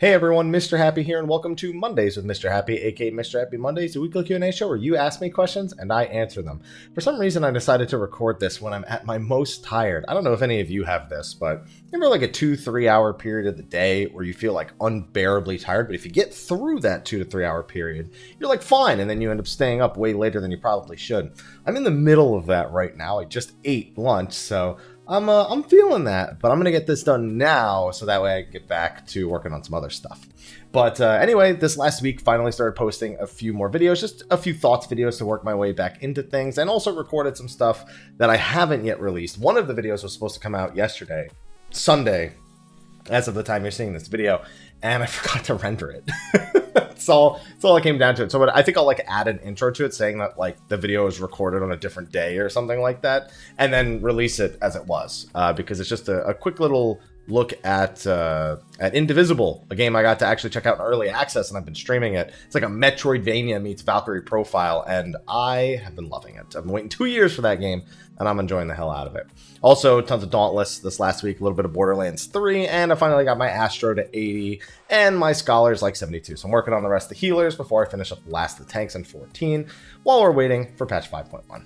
Hey everyone, Mr. Happy here, and welcome to Mondays with Mr. Happy, aka Mr. Happy Mondays, the weekly Q&A show where you ask me questions and I answer them. For some reason, I decided to record this when I'm at my most tired. I don't know if any of you have this, but remember like a 2-3 hour period of the day where you feel like unbearably tired, but if you get through that 2 to 3 hour period, you're like fine, and then you end up staying up way later than you probably should. I'm in the middle of that right now. I just ate lunch, so I'm feeling that, but I'm going to get this done now so that way I can get back to working on some other stuff. But anyway, this last week finally started posting a few more videos, just a few thoughts videos to work my way back into things, and also recorded some stuff that I haven't yet released. One of the videos was supposed to come out yesterday, Sunday, as of the time you're seeing this video, and I forgot to render it. That's all it came down to it. So I think I'll like add an intro to it saying that like the video is recorded on a different day or something like that, and then release it as it was, because it's just a quick little look at Indivisible, a game I got to actually check out in early access, and I've been streaming it. It's like a Metroidvania meets Valkyrie Profile, and I have been loving it. I've been waiting 2 years for that game, and I'm enjoying the hell out of it. Also, tons of Dauntless this last week, a little bit of Borderlands 3, and I finally got my Astro to 80, and my Scholars like 72. So I'm working on the rest of the healers before I finish up the last of the tanks in 14, while we're waiting for patch 5.1.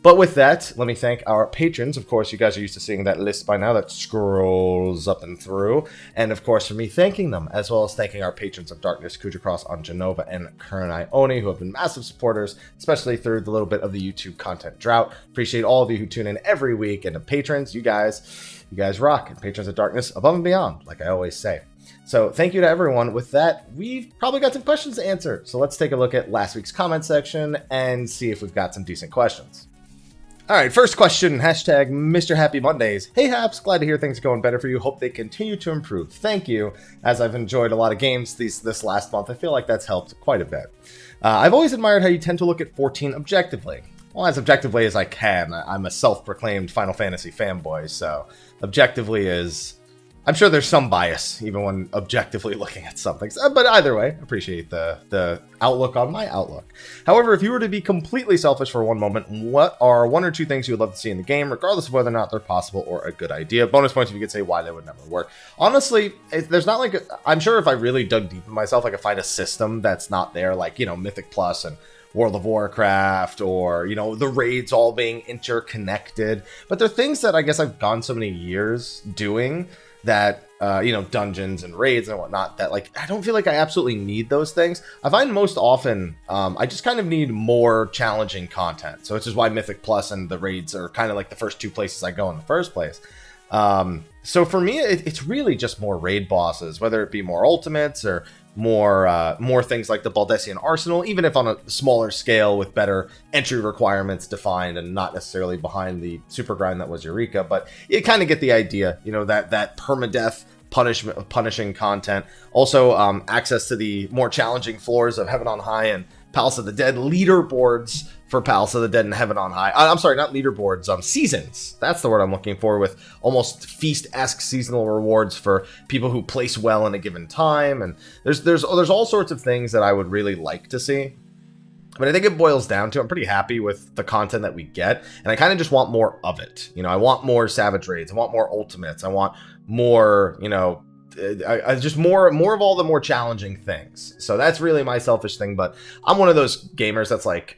But with that, let me thank our patrons. Of course, you guys are used to seeing that list by now that scrolls up and through. And of course, for me thanking them, as well as thanking our patrons of Darkness, Khuja Cross on Jenova, and Kurenai Oni, who have been massive supporters, especially through the little bit of the YouTube content drought. Appreciate all of you who tune in every week. And to patrons, you guys rock. And patrons of Darkness, above and beyond, like I always say. So thank you to everyone. With that, we've probably got some questions to answer. So let's take a look at last week's comment section and see if we've got some decent questions. All right, first question, hashtag Mr. Happy Mondays. Hey Haps, glad to hear things are going better for you. Hope they continue to improve. Thank you. As I've enjoyed a lot of games this last month, I feel like that's helped quite a bit. I've always admired how you tend to look at 14 objectively. Well, as objectively as I can. I'm a self-proclaimed Final Fantasy fanboy, so objectively is... I'm sure there's some bias, even when objectively looking at something. But either way, appreciate the outlook on my outlook. However, if you were to be completely selfish for one moment, what are one or two things you would love to see in the game, regardless of whether or not they're possible or a good idea? Bonus points if you could say why they would never work. Honestly, there's not like... I'm sure if I really dug deep in myself, I could find a system that's not there, like, you know, Mythic Plus and World of Warcraft, or, you know, the raids all being interconnected. But they're things that I guess I've gone so many years doing that, you know, dungeons and raids and whatnot, that, like, I don't feel like I absolutely need those things. I find most often, I just kind of need more challenging content. So which is why Mythic Plus and the raids are kind of like the first two places I go in the first place. So for me, it's really just more raid bosses, whether it be more ultimates or more things like the Baldesion Arsenal, even if on a smaller scale with better entry requirements defined and not necessarily behind the super grind that was Eureka. But you kind of get the idea, you know, that permadeath punishing content. Also, access to the more challenging floors of Heaven on High and Palace of the Dead, leaderboards for Palace of the Dead and Heaven on High. I'm sorry, not leaderboards, seasons. That's the word I'm looking for, with almost feast-esque seasonal rewards for people who place well in a given time. And there's all sorts of things that I would really like to see. But I think it boils down to, I'm pretty happy with the content that we get, and I kind of just want more of it. You know, I want more Savage Raids, I want more Ultimates, I want more, you know, I just more of all the more challenging things. So that's really my selfish thing. But I'm one of those gamers that's like,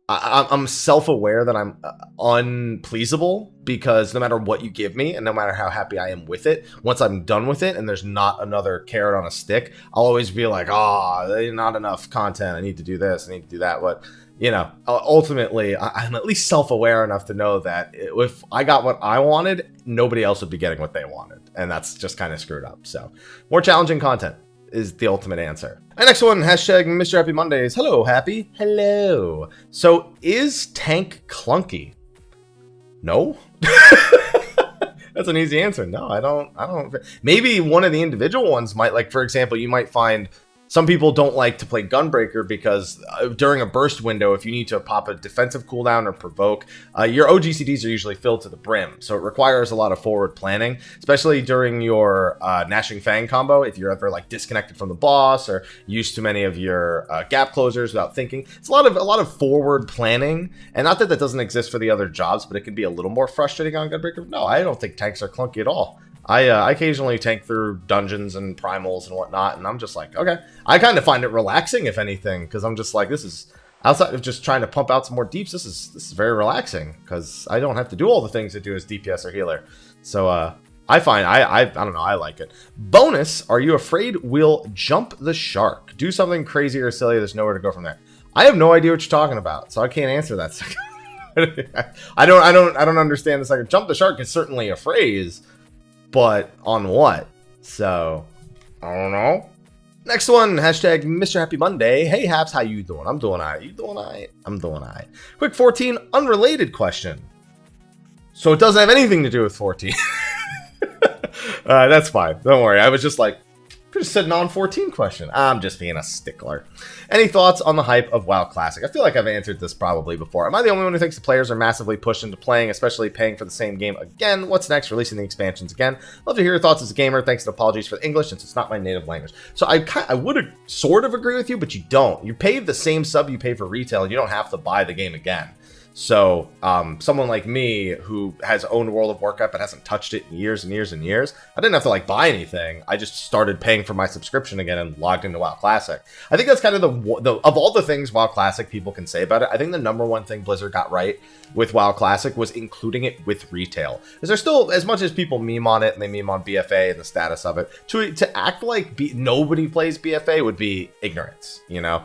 I'm self-aware that I'm unpleasable, because no matter what you give me and no matter how happy I am with it, once I'm done with it and there's not another carrot on a stick, I'll always be like, there's not enough content, I need to do this, I need to do that. But, you know, ultimately, I'm at least self-aware enough to know that if I got what I wanted, nobody else would be getting what they wanted. And that's just kind of screwed up. So more challenging content is the ultimate answer. And next one, hashtag Mr. Happy Mondays. Hello, Happy. Hello. So is tank clunky? No. That's an easy answer. No, I don't. Maybe one of the individual ones might, like, for example, you might find some people don't like to play Gunbreaker because during a burst window, if you need to pop a defensive cooldown or provoke, your OGCDs are usually filled to the brim. So it requires a lot of forward planning, especially during your Gnashing Fang combo. If you're ever like disconnected from the boss or used too many of your gap closers without thinking, it's a lot of forward planning. And not that doesn't exist for the other jobs, but it can be a little more frustrating on Gunbreaker. No, I don't think tanks are clunky at all. I occasionally tank through dungeons and primals and whatnot, and I'm just like, okay. I kind of find it relaxing, if anything, because I'm just like, this is outside of just trying to pump out some more deeps. This is very relaxing because I don't have to do all the things that do as DPS or healer. So I find I don't know, I like it. Bonus: are you afraid we'll jump the shark? Do something crazy or silly. There's nowhere to go from there. I have no idea what you're talking about, so I can't answer that second. I don't understand the second. Jump the shark is certainly a phrase, but on what? So I don't know. Next one, hashtag Mr. Happy Monday. Hey Haps, how you doing? I'm doing alright. You doing alright? I'm doing alright. Quick 14 unrelated question. So it doesn't have anything to do with 14. That's fine. Don't worry. I was just like, could have said non-14 question. I'm just being a stickler. Any thoughts on the hype of WoW Classic? I feel like I've answered this probably before. Am I the only one who thinks the players are massively pushed into playing, especially paying for the same game again? What's next? Releasing the expansions again? Love to hear your thoughts as a gamer. Thanks and apologies for the English since it's not my native language. So I would sort of agree with you, but you don't. You pay the same sub you pay for retail, and you don't have to buy the game again. So someone like me who has owned World of Warcraft but hasn't touched it in years and years and years, I didn't have to like buy anything. I just started paying for my subscription again and logged into WoW Classic. I think that's kind of the of all the things WoW Classic people can say about it, I think the number one thing Blizzard got right with WoW Classic was including it with retail. Because there's still, as much as people meme on it and they meme on BFA and the status of it, to act like nobody plays BFA would be ignorance, you know?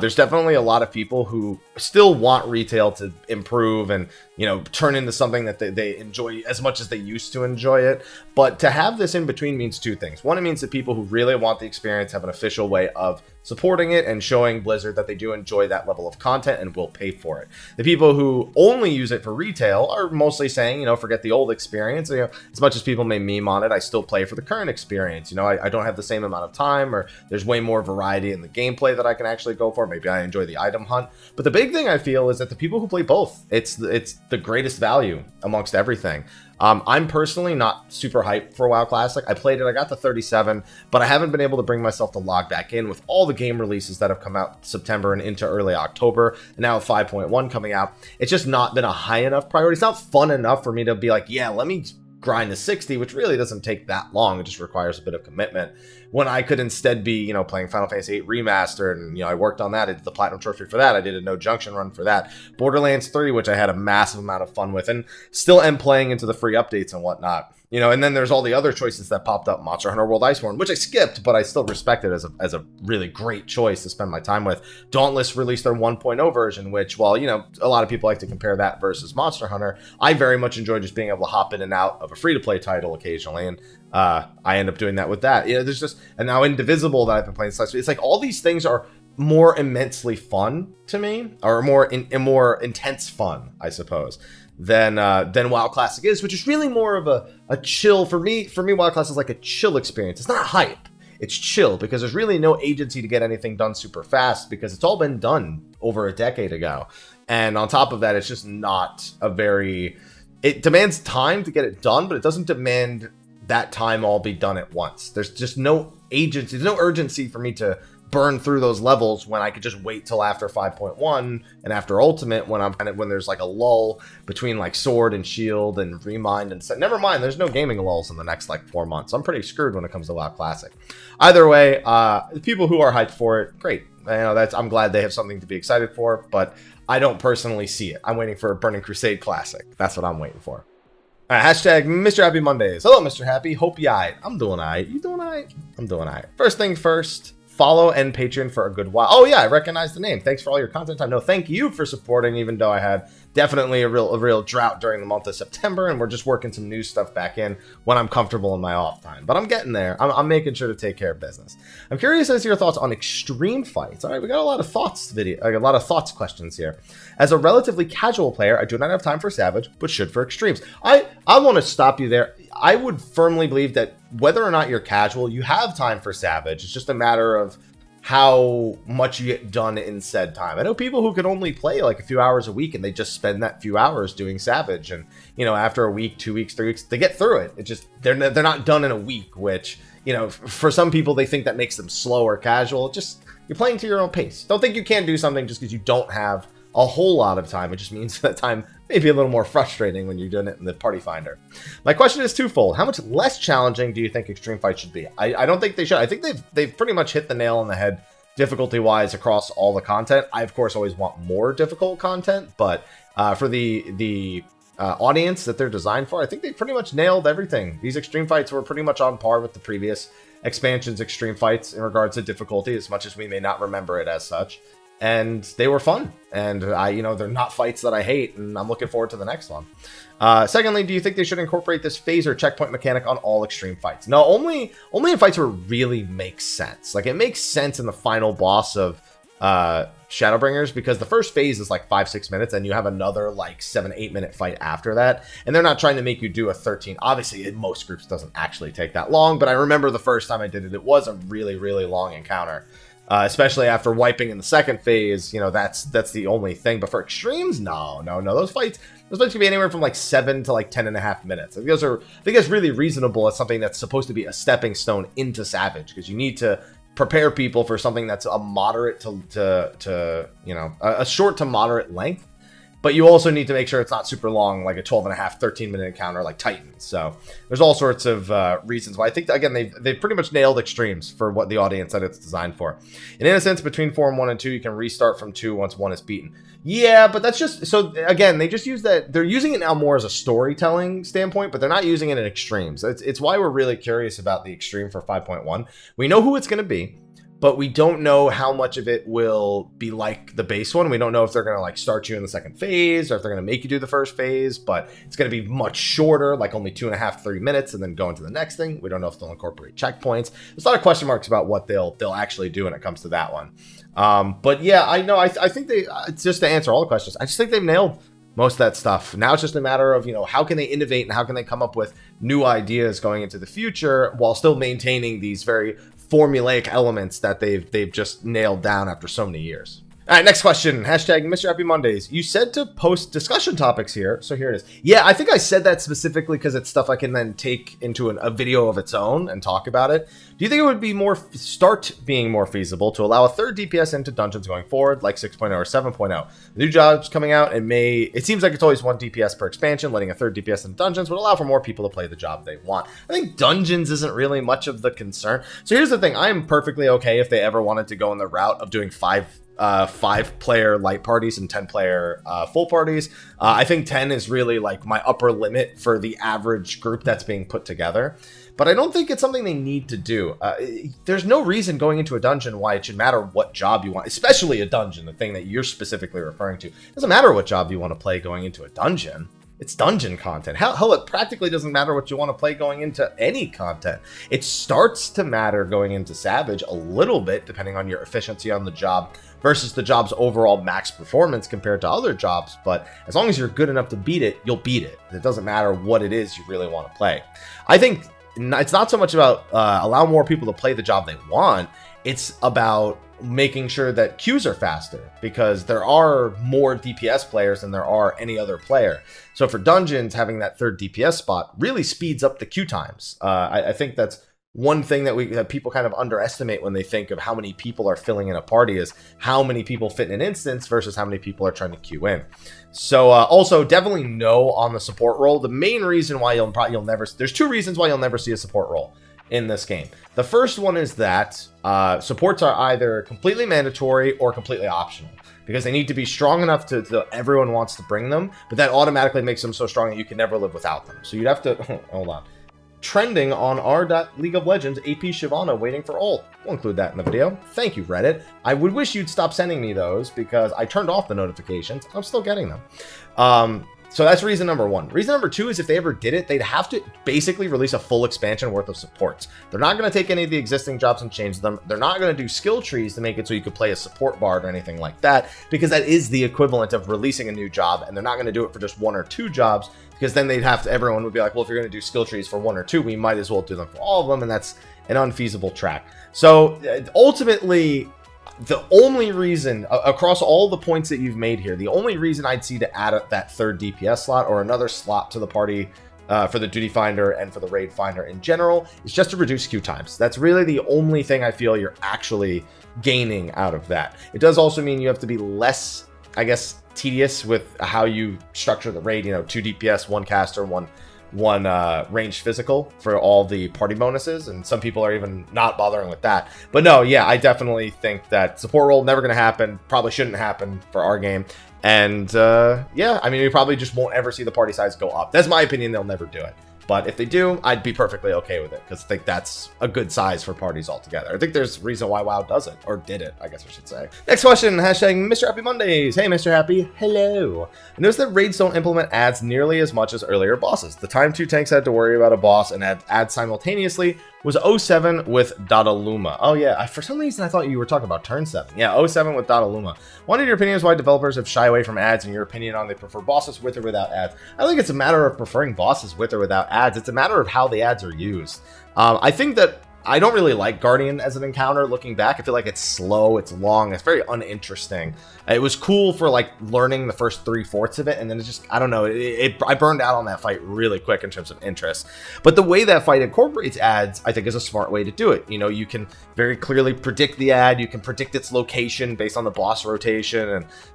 There's definitely a lot of people who still want retail to improve and, you know, turn into something that they enjoy as much as they used to enjoy it. But to have this in between means two things. One, it means that people who really want the experience have an official way of supporting it and showing Blizzard that they do enjoy that level of content and will pay for it. The people who only use it for retail are mostly saying, you know, forget the old experience. You know, as much as people may meme on it, I still play for the current experience. You know, I don't have the same amount of time, or there's way more variety in the gameplay that I can actually go for. Maybe I enjoy the item hunt. But the big thing I feel is that the people who play both, it's the greatest value amongst everything. I'm personally not super hyped for WoW Classic. I played it, I got to 37, but I haven't been able to bring myself to log back in with all the game releases that have come out September and into early October, and now 5.1 coming out. It's just not been a high enough priority. It's not fun enough for me to be like, yeah, let me grind to 60, which really doesn't take that long. It just requires a bit of commitment. When I could instead be, you know, playing Final Fantasy VIII Remastered, and, you know, I worked on that. I did the Platinum Trophy for that. I did a No Junction run for that. Borderlands 3, which I had a massive amount of fun with, and still am playing into the free updates and whatnot. You know, and then there's all the other choices that popped up. Monster Hunter World Iceborne, which I skipped, but I still respect it as a really great choice to spend my time with. Dauntless released their 1.0 version, which, well, you know, a lot of people like to compare that versus Monster Hunter. I very much enjoy just being able to hop in and out of a free-to-play title occasionally, and I end up doing that with that. You know, there's just, and now Indivisible that I've been playing. It's like all these things are more immensely fun to me, or more intense fun, I suppose, than WoW Classic is, which is really more of a chill for me. For me, WoW Classic is like a chill experience. It's not hype. It's chill because there's really no agency to get anything done super fast because it's all been done over a decade ago. And on top of that, it's just not a very, it demands time to get it done, but it doesn't demand that time all be done at once. There's just no agency, there's no urgency for me to burn through those levels when I could just wait till after 5.1 and after Ultimate when there's like a lull between like Sword and Shield and Remind and set. Never mind, there's no gaming lulls in the next like 4 months. I'm pretty screwed when it comes to WoW Classic. Either way, people who are hyped for it, great. You know, I'm glad they have something to be excited for, but I don't personally see it. I'm waiting for Burning Crusade Classic. That's what I'm waiting for. Hashtag Mr. Happy Mondays. Hello, Mr. Happy. Hope you alright. I'm doing alright. You doing alright? I'm doing alright. First thing first, follow and Patreon for a good while. Oh yeah, I recognize the name. Thanks for all your content time. No, thank you for supporting, even though I had definitely a real drought during the month of September, and we're just working some new stuff back in when I'm comfortable in my off time. But I'm getting there. I'm making sure to take care of business. I'm curious as to your thoughts on extreme fights. All right, we got a lot of thoughts questions here. As a relatively casual player, I do not have time for Savage, but should for extremes. I want to stop you there. I would firmly believe that whether or not you're casual, you have time for Savage. It's just a matter of how much you get done in said time. I know people who can only play like a few hours a week and they just spend that few hours doing Savage, and you know, after a week, 2 weeks, 3 weeks, they get through it. It just they're not done in a week, which, you know, for some people they think that makes them slow or casual. Just you're playing to your own pace. Don't think you can't do something just because you don't have a whole lot of time. It just means that time may be a little more frustrating when you're doing it in the party finder. My question is twofold. How much less challenging do you think extreme fights should be? I don't think they should. I think they've pretty much hit the nail on the head difficulty-wise across all the content. I, of course, always want more difficult content, but for the audience that they're designed for, I think they pretty much nailed everything. These extreme fights were pretty much on par with the previous expansion's extreme fights in regards to difficulty, as much as we may not remember it as such. And they were fun, and they're not fights that I hate, and I'm looking forward to the next one. Secondly, do you think they should incorporate this phase or checkpoint mechanic on all extreme fights? No, only in fights where it really makes sense. Like, it makes sense in the final boss of Shadowbringers, because the first phase is like 5-6 minutes, and you have another like 7-8 minute fight after that, and they're not trying to make you do a 13. Obviously, in most groups, it doesn't actually take that long, but I remember the first time I did it, it was a really, really long encounter. Especially after wiping in the second phase, that's the only thing. But for extremes, no. Those fights can be anywhere from like 7 to like 10.5 minutes. I think that's really reasonable as something that's supposed to be a stepping stone into Savage, because you need to prepare people for something that's a moderate a short to moderate length. But you also need to make sure it's not super long, like a 12.5, 13-minute encounter like Titans. So there's all sorts of reasons why. I think, again, they've pretty much nailed extremes for what the audience that it's designed for. And in a sense, between Form 1 and 2, you can restart from 2 once 1 is beaten. Yeah, but that's just... So, again, they just use that... They're using it now more as a storytelling standpoint, but they're not using it in extremes. It's why we're really curious about the extreme for 5.1. We know who it's going to be, but we don't know how much of it will be like the base one. We don't know if they're going to like start you in the second phase, or if they're going to make you do the first phase, but it's going to be much shorter, like only 2.5, 3 minutes, and then go into the next thing. We don't know if they'll incorporate checkpoints. There's a lot of question marks about what they'll actually do when it comes to that one. But yeah, I know. I think it's just to answer all the questions. I just think they've nailed most of that stuff. Now it's just a matter of, how can they innovate and how can they come up with new ideas going into the future while still maintaining these very formulaic elements that they've just nailed down after so many years. All right, next question. Hashtag Mr. Happy Mondays. You said to post discussion topics here, so here it is. Yeah, I think I said that specifically because it's stuff I can then take into a video of its own and talk about it. Do you think it would be start being more feasible to allow a third DPS into dungeons going forward, like 6.0 or 7.0? The new jobs coming out in May. It seems like it's always 1 DPS per expansion. Letting a third DPS in dungeons would allow for more people to play the job they want. I think dungeons isn't really much of the concern. So here's the thing. I am perfectly okay if they ever wanted to go in the route of doing 5-player light parties and 10-player full parties. I think 10 is really like my upper limit for the average group that's being put together. But I don't think it's something they need to do. There's no reason going into a dungeon why it should matter what job you want, especially a dungeon, the thing that you're specifically referring to. It doesn't matter what job you want to play going into a dungeon. It's dungeon content. Hell, it practically doesn't matter what you want to play going into any content. It starts to matter going into Savage a little bit, depending on your efficiency on the job versus the job's overall max performance compared to other jobs. But as long as you're good enough to beat it, you'll beat it. It doesn't matter what it is you really want to play. I think it's not so much about allowing more people to play the job they want. It's about making sure that queues are faster, because there are more DPS players than there are any other player. So for dungeons, having that third DPS spot really speeds up the queue times. I think that's one thing that people kind of underestimate when they think of how many people are filling in a party, is how many people fit in an instance versus how many people are trying to queue in. So also definitely no on the support role. The main reason why there's 2 reasons why you'll never see a support role in this game. The first one is that supports are either completely mandatory or completely optional, because they need to be strong enough to everyone wants to bring them, but that automatically makes them so strong that you can never live without them. So you'd have to hold on. Trending on r.League of Legends, AP Shyvana waiting for ult. We'll include that in the video. Thank you, Reddit. I would wish you'd stop sending me those, because I turned off the notifications. I'm still getting them. So that's reason number 1. Reason number 2 is if they ever did it, they'd have to basically release a full expansion worth of supports. They're not going to take any of the existing jobs and change them. They're not going to do skill trees to make it so you could play a support bard or anything like that, because that is the equivalent of releasing a new job, and they're not going to do it for just 1 or 2 jobs, because then everyone would be like, well, if you're going to do skill trees for 1 or 2, we might as well do them for all of them, and that's an unfeasible track. So ultimately, the only reason, across all the points that you've made here, the only reason I'd see to add that third DPS slot or another slot to the party for the duty finder and for the raid finder in general is just to reduce queue times. That's really the only thing I feel you're actually gaining out of that. It does also mean you have to be less, I guess, tedious with how you structure the raid. 2 DPS, 1 caster, one ranged physical for all the party bonuses, and some people are even not bothering with that. But no, yeah, I definitely think that support role never going to happen, probably shouldn't happen for our game. And yeah, I mean, we probably just won't ever see the party size go up. That's my opinion. They'll never do it. But if they do, I'd be perfectly okay with it, because I think that's a good size for parties altogether. I think there's a reason why WoW does it, or did it, I guess I should say. Next question, hashtag Mr. Happy Mondays. Hey, Mr. Happy. Hello. I noticed that raids don't implement ads nearly as much as earlier bosses. The time 2 tanks had to worry about a boss and add ads simultaneously was 07 with Dataluma. Oh yeah, for some reason I thought you were talking about turn 7. Yeah, 07 with Dataluma. Wanted your opinion is why developers have shy away from ads, and your opinion on they prefer bosses with or without ads. I don't think it's a matter of preferring bosses with or without ads. It's a matter of how the ads are used. I think that I don't really like Guardian as an encounter. Looking back, I feel like it's slow, it's long, it's very uninteresting. It was cool for like learning the first 3/4 of it, and then it just, I don't know, I burned out on that fight really quick in terms of interest. But the way that fight incorporates ads, I think, is a smart way to do it. You can very clearly predict the ad, you can predict its location based on the boss rotation,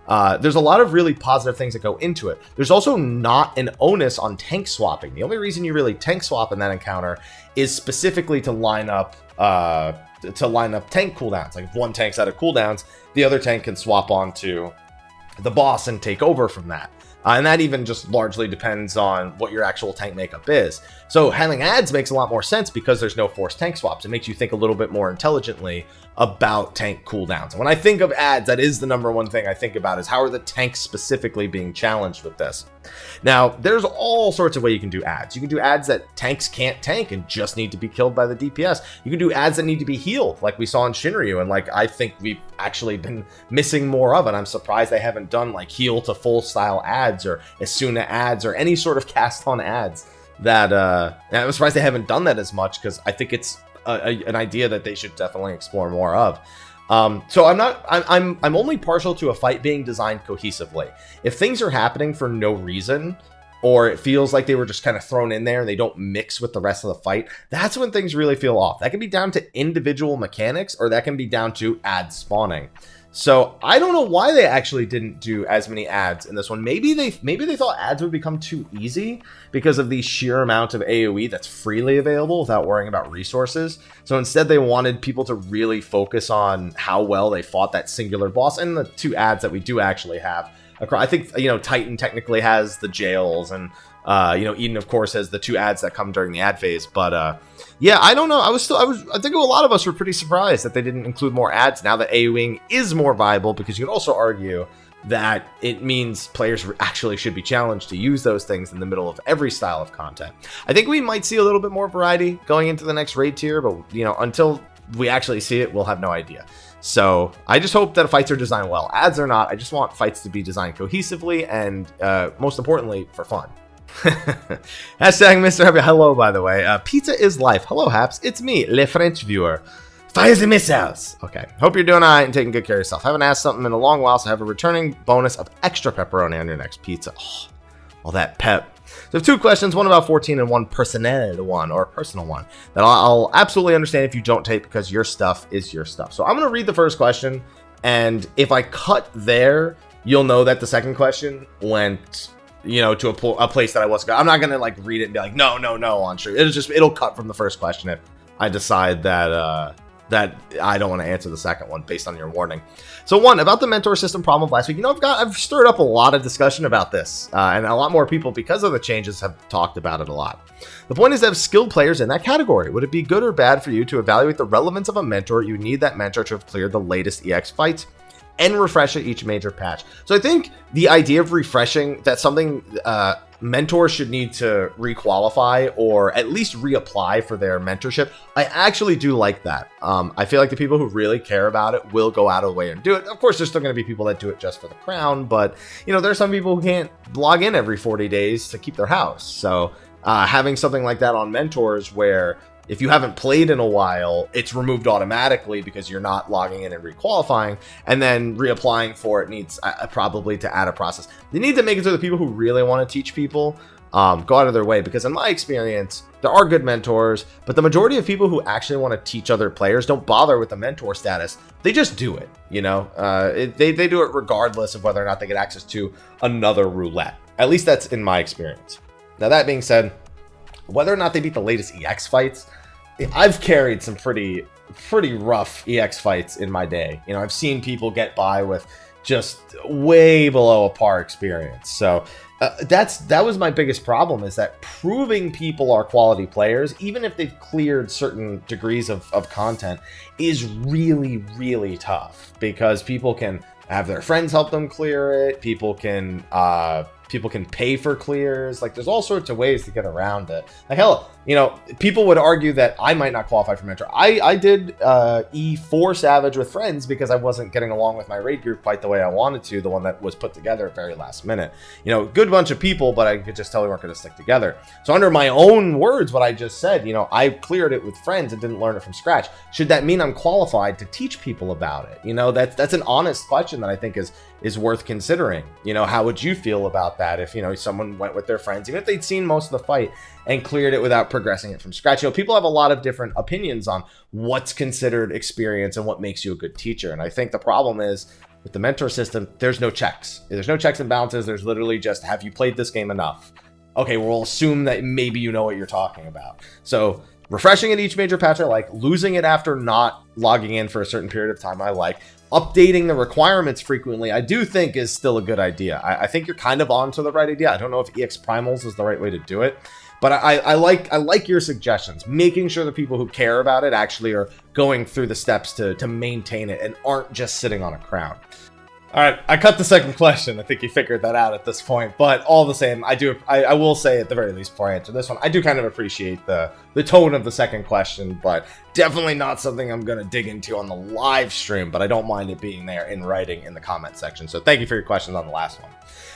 and there's a lot of really positive things that go into it. There's also not an onus on tank swapping. The only reason you really tank swap in that encounter is specifically to line up tank cooldowns. Like if one tank's out of cooldowns, the other tank can swap onto the boss and take over from that. And that even just largely depends on what your actual tank makeup is. So having ads makes a lot more sense because there's no forced tank swaps. It makes you think a little bit more intelligently about tank cooldowns. And when I think of ads, that is the number one thing I think about, is how are the tanks specifically being challenged with this. Now, there's all sorts of ways you can do ads. You can do ads that tanks can't tank and just need to be killed by the DPS. You can do ads that need to be healed, like we saw in Shinryu, and like I think we've actually been missing more of it. I'm surprised they haven't done like heal to full style ads or Asuna ads or any sort of cast on ads. I'm surprised they haven't done that as much, because I think it's an idea that they should definitely explore more of. So I'm only partial to a fight being designed cohesively. If things are happening for no reason, or it feels like they were just kind of thrown in there and they don't mix with the rest of the fight, that's when things really feel off. That can be down to individual mechanics, or that can be down to ad spawning. So I don't know why they actually didn't do as many ads in this one. Maybe they thought ads would become too easy because of the sheer amount of AoE that's freely available without worrying about resources. So instead they wanted people to really focus on how well they fought that singular boss and the 2 ads that we do actually have. I think, Titan technically has the jails, and Eden of course has the 2 ads that come during the ad phase. But yeah, I don't know. I think a lot of us were pretty surprised that they didn't include more ads now that AoEing is more viable, because you could also argue that it means players actually should be challenged to use those things in the middle of every style of content. I think we might see a little bit more variety going into the next raid tier, but until we actually see it, we'll have no idea. So I just hope that fights are designed well. Ads or not, I just want fights to be designed cohesively and most importantly for fun. Hashtag Mr. Happy. Hello, by the way. Pizza is life. Hello, Haps. It's me, Le French viewer. Fire the missiles. Okay. Hope you're doing all right and taking good care of yourself. Haven't asked something in a long while, so I have a returning bonus of extra pepperoni on your next pizza. Oh, all that pep. So I have 2 questions, one about 14 and one personal one, that I'll absolutely understand if you don't take, because your stuff is your stuff. So I'm going to read the first question, and if I cut there, you'll know that the second question went, to a place that I wasn't going. I'm not going to like read it and be like, no on stream. It'll cut from the first question if I decide that I don't want to answer the second one based on your warning. So 1, about the mentor system problem of last week. I've stirred up a lot of discussion about this, and a lot more people, because of the changes, have talked about it a lot. The point is to have skilled players in that category. Would it be good or bad for you to evaluate the relevance of a mentor? You need that mentor to have cleared the latest EX fights and refresh at each major patch. So I think the idea of refreshing, that's something mentors should need to requalify or at least reapply for their mentorship. I actually do like that. I feel like the people who really care about it will go out of the way and do it. Of course, there's still going to be people that do it just for the crown, but there are some people who can't log in every 40 days to keep their house. So having something like that on mentors, where if you haven't played in a while, it's removed automatically because you're not logging in and requalifying, and then reapplying for it needs probably to add a process. They need to make it so the people who really want to teach people go out of their way, because in my experience, there are good mentors, but the majority of people who actually want to teach other players don't bother with the mentor status. They just do it, you know? They do it regardless of whether or not they get access to another roulette. At least that's in my experience. Now, that being said, whether or not they beat the latest EX fights, I've carried some pretty rough EX fights in my day. You know, I've seen people get by with just way below a par experience. So that was my biggest problem, is that proving people are quality players, even if they've cleared certain degrees of content, is really, really tough, because people can have their friends help them clear it. People can pay for clears. Like, there's all sorts of ways to get around it. Like, hell, you know, people would argue that I might not qualify for mentor. I did E4 Savage with friends because I wasn't getting along with my raid group quite the way I wanted to, the one that was put together at very last minute. You know, good bunch of people, but I could just tell we weren't going to stick together. So under my own words, what I just said, you know, I cleared it with friends and didn't learn it from scratch. Should that mean I'm qualified to teach people about it? You know, that's an honest question that I think is worth considering. You know, how would you feel about that if, you know, someone went with their friends, even if they'd seen most of the fight, and cleared it without progressing it from scratch? You know, people have a lot of different opinions on what's considered experience and what makes you a good teacher. And I think the problem is, with the mentor system, there's no checks. There's no checks and balances. There's literally just, have you played this game enough? Okay, we'll assume that maybe you know what you're talking about. So refreshing at each major patch I like, losing it after not logging in for a certain period of time I like, updating the requirements frequently, I do think is still a good idea. I think you're kind of onto the right idea. I don't know if EX Primals is the right way to do it, but I like your suggestions, making sure the people who care about it actually are going through the steps to maintain it and aren't just sitting on a crown. All right, I cut the second question. I think you figured that out at this point, but all the same, I will say, at the very least, before I answer this one, I do kind of appreciate the tone of the second question, but definitely not something I'm going to dig into on the live stream, but I don't mind it being there in writing in the comment section. So thank you for your questions on the last one.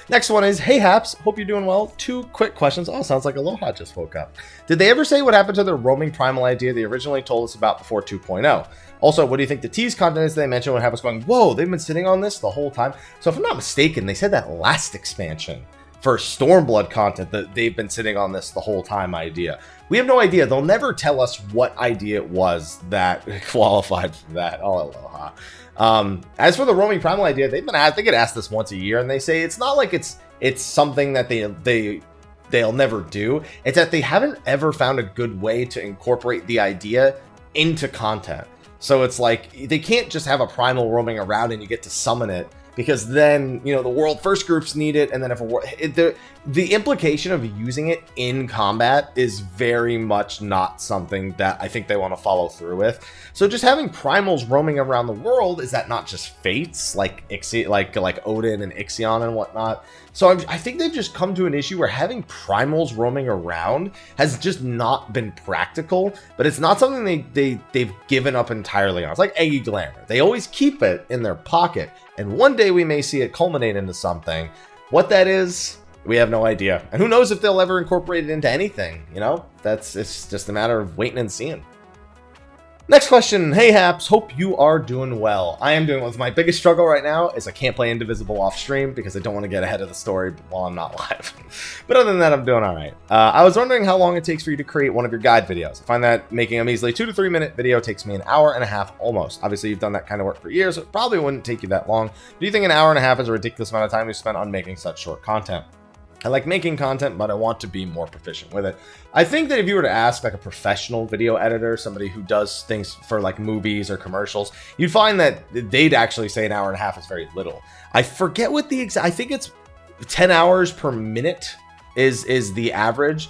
Next one is, hey Haps, hope you're doing well. 2 quick questions. Oh, sounds like Aloha just woke up. Did they ever say what happened to the roaming primal idea they originally told us about before 2.0? Also, what do you think the tease content is they mentioned would have us going, whoa, they've been sitting on this the whole time? So if I'm not mistaken, they said that last expansion for Stormblood content that they've been sitting on this the whole time idea. We have no idea. They'll never tell us what idea it was that qualified for that. Oh, Aloha. As for the roaming primal idea, they get asked this once a year, and they say it's not like it's something that they'll never do. It's that they haven't ever found a good way to incorporate the idea into content. So it's like, they can't just have a primal roaming around and you get to summon it, because then, you know, the world first groups need it, and then if the implication of using it in combat is very much not something that I think they want to follow through with. So just having primals roaming around the world, is that not just fates like Odin and Ixion and whatnot? So I think they've just come to an issue where having primals roaming around has just not been practical, but it's not something they've given up entirely on. It's like Eggy Glamour. They always keep it in their pocket, and one day we may see it culminate into something. What that is, we have no idea. And who knows if they'll ever incorporate it into anything, you know? It's just a matter of waiting and seeing. Next question. Hey Haps, hope you are doing well. I am doing well. My biggest struggle right now is I can't play Indivisible off stream because I don't want to get ahead of the story while I'm not live. But other than that, I'm doing all right. I was wondering how long it takes for you to create one of your guide videos. I find that making a measly 2 to 3 minute video takes me an hour and a half almost. Obviously, you've done that kind of work for years, so it probably wouldn't take you that long. Do you think an hour and a half is a ridiculous amount of time you spent on making such short content? I like making content, but I want to be more proficient with it. I think that if you were to ask like a professional video editor, somebody who does things for like movies or commercials, you'd find that they'd actually say an hour and a half is very little. I forget what I think it's 10 hours per minute is the average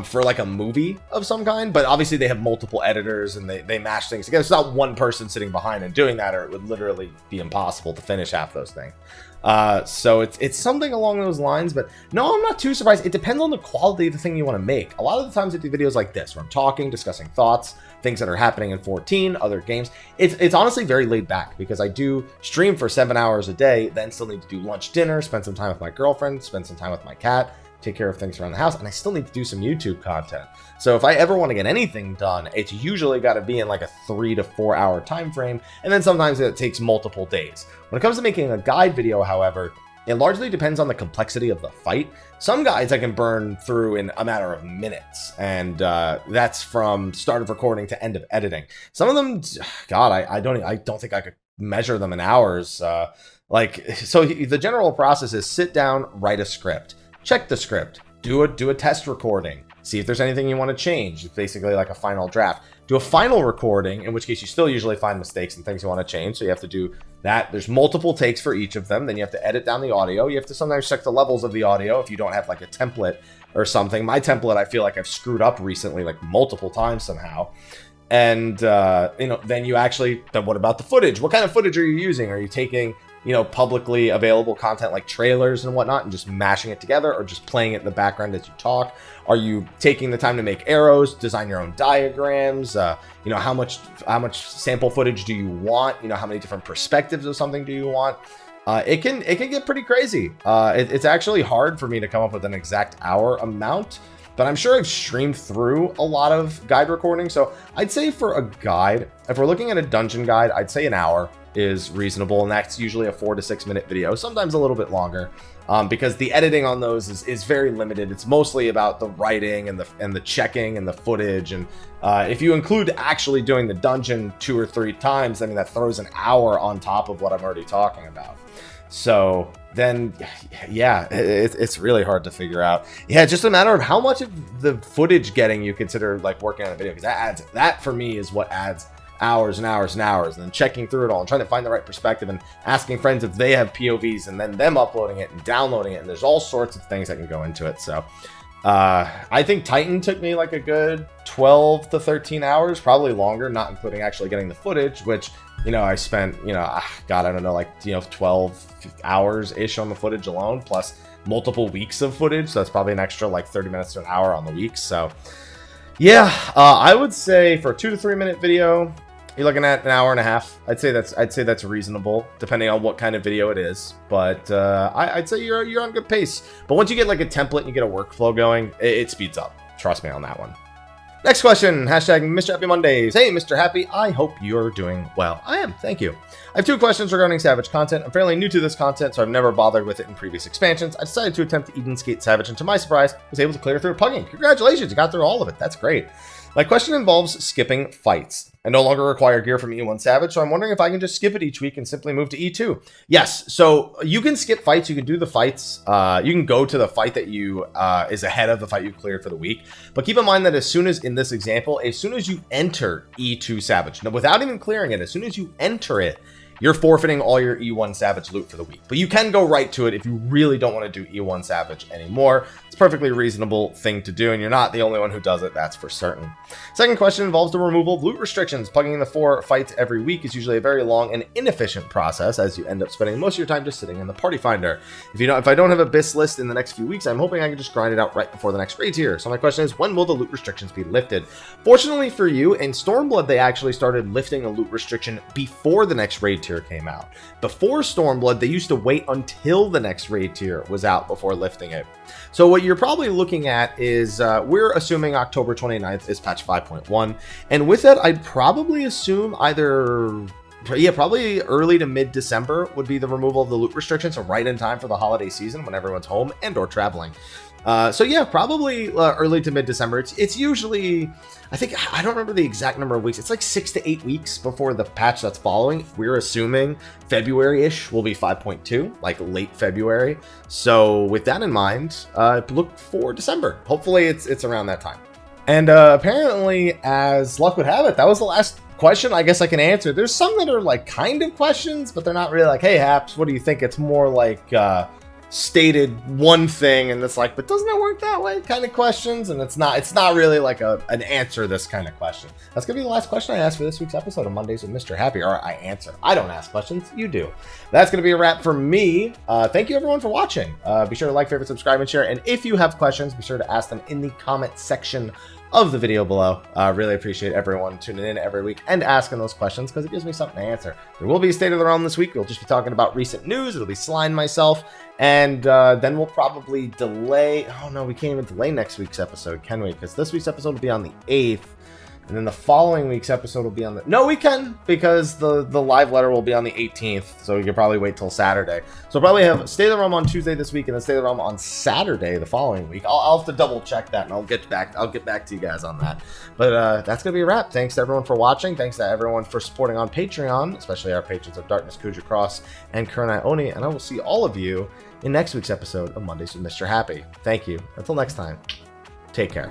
for like a movie of some kind, but obviously they have multiple editors and they mash things together. It's not one person sitting behind and doing that, or it would literally be impossible to finish half those things. So it's something along those lines, but no, I'm not too surprised. It depends on the quality of the thing you want to make. A lot of the times I do videos like this where I'm talking, discussing thoughts, things that are happening in 14, other games. It's honestly very laid back because I do stream for 7 hours a day, then still need to do lunch, dinner, spend some time with my girlfriend, spend some time with my cat, take care of things around the house, and I still need to do some YouTube content. So if I ever want to get anything done, it's usually got to be in like a 3 to 4 hour time frame, and then sometimes it takes multiple days. When it comes to making a guide video, however, It largely depends on the complexity of the fight. Some guides I can burn through in a matter of minutes, and that's from start of recording to end of editing. Some of them, God, I don't think I could measure them in hours. So the general process is sit down, write a script, check the script, do a test recording, see if there's anything you want to change. It's basically like a final draft. Do a final recording, in which case you still usually find mistakes and things you want to change, so you have to do that. There's multiple takes for each of them. Then you have to edit down the audio. You have to sometimes check the levels of the audio if you don't have like a template or something. My template, I feel like I've screwed up recently, like multiple times somehow. And then what about the footage? What kind of footage are you using? Are you taking publicly available content like trailers and whatnot and just mashing it together, or just playing it in the background as you talk? Are you taking the time to make arrows, design your own diagrams? How much sample footage do you want? How many different perspectives of something do you want? It can get pretty crazy. It's actually hard for me to come up with an exact hour amount, but I'm sure I've streamed through a lot of guide recordings. So I'd say for a guide, if we're looking at a dungeon guide, I'd say an hour is reasonable, and that's usually a 4 to 6 minute video, sometimes a little bit longer, because the editing on those is very limited. It's mostly about the writing and the checking and the footage, and if you include actually doing the dungeon 2 or 3 times, I mean, that throws an hour on top of what I'm already talking about. So then, yeah, it's really hard to figure out. Yeah, it's just a matter of how much of the footage getting you consider like working on a video, because that for me is what adds hours and hours and hours, and then checking through it all and trying to find the right perspective and asking friends if they have POVs, and then them uploading it and downloading it, and there's all sorts of things that can go into it. So I think Titan took me like a good 12 to 13 hours, probably longer, not including actually getting the footage, which I spent God, I don't know, 12 hours ish on the footage alone, plus multiple weeks of footage, so that's probably an extra like 30 minutes to an hour on the week. So yeah, I would say for a 2 to 3 minute video, you're looking at an hour and a half. I'd say that's reasonable, depending on what kind of video it is. But I'd say you're on good pace. But once you get like a template and you get a workflow going, it speeds up. Trust me on that one. Next question, hashtag Mr. Happy Mondays. Hey, Mr. Happy, I hope you're doing well. I am, thank you. I have 2 questions regarding Savage content. I'm fairly new to this content, so I've never bothered with it in previous expansions. I decided to attempt Eden Skate Savage, and to my surprise, was able to clear through pugging. Congratulations, you got through all of it. That's great. My question involves skipping fights. I no longer require gear from E1 Savage, so I'm wondering if I can just skip it each week and simply move to E2. Yes, so you can skip fights. You can do the fights. You can go to the fight that is ahead of the fight you cleared for the week. But keep in mind that as soon as, in this example, as soon as you enter E2 Savage, now without even clearing it, as soon as you enter it, you're forfeiting all your E1 Savage loot for the week. But you can go right to it if you really don't want to do E1 Savage anymore. It's a perfectly reasonable thing to do, and you're not the only one who does it, that's for certain. Second question involves the removal of loot restrictions. Plugging in the 4 fights every week is usually a very long and inefficient process, as you end up spending most of your time just sitting in the party finder. If I don't have a BIS list in the next few weeks, I'm hoping I can just grind it out right before the next raid tier. So my question is, when will the loot restrictions be lifted? Fortunately for you, in Stormblood, they actually started lifting a loot restriction before the next raid tier came out. Before Stormblood, they used to wait until the next raid tier was out before lifting it. So what you're probably looking at is, we're assuming October 29th is patch 5.1, and with that, I'd probably assume probably early to mid-December would be the removal of the loot restrictions, so right in time for the holiday season when everyone's home and or traveling. So yeah, probably early to mid-December. It's usually, I don't remember the exact number of weeks. It's like 6 to 8 weeks before the patch that's following. We're assuming February-ish will be 5.2, like late February. So with that in mind, look for December. Hopefully it's around that time. And apparently, as luck would have it, that was the last question I guess I can answer. There's some that are like kind of questions, but they're not really like, hey, Haps, what do you think? It's more like stated one thing, and it's like, but doesn't it work that way kind of questions, and it's not really like an answer this kind of question. That's gonna be the last question I ask for this week's episode of Mondays with Mr. Happy, or I answer. I don't ask questions, you do. That's gonna be a wrap for me. Thank you everyone for watching. Be sure to like, favorite, subscribe, and share, and if you have questions, be sure to ask them in the comment section of the video below. Really appreciate everyone tuning in every week and asking those questions, because it gives me something to answer. There will be a State of the Realm this week. We'll just be talking about recent news. It'll be Sly and myself, and then we'll probably delay. Oh no, we can't even delay next week's episode, can we? Because this week's episode will be on the 8th. And then the following week's episode will be on the... No, we can, because the live letter will be on the 18th, so you can probably wait till Saturday. So we'll probably have State of the Realm on Tuesday this week, and then State of the Realm on Saturday the following week. I'll have to double check that, and I'll get back to you guys on that. But that's going to be a wrap. Thanks to everyone for watching. Thanks to everyone for supporting on Patreon, especially our patrons of Darkness, Khuja Cross, and Kurenai Oni. And I will see all of you in next week's episode of Mondays with Mr. Happy. Thank you. Until next time, take care.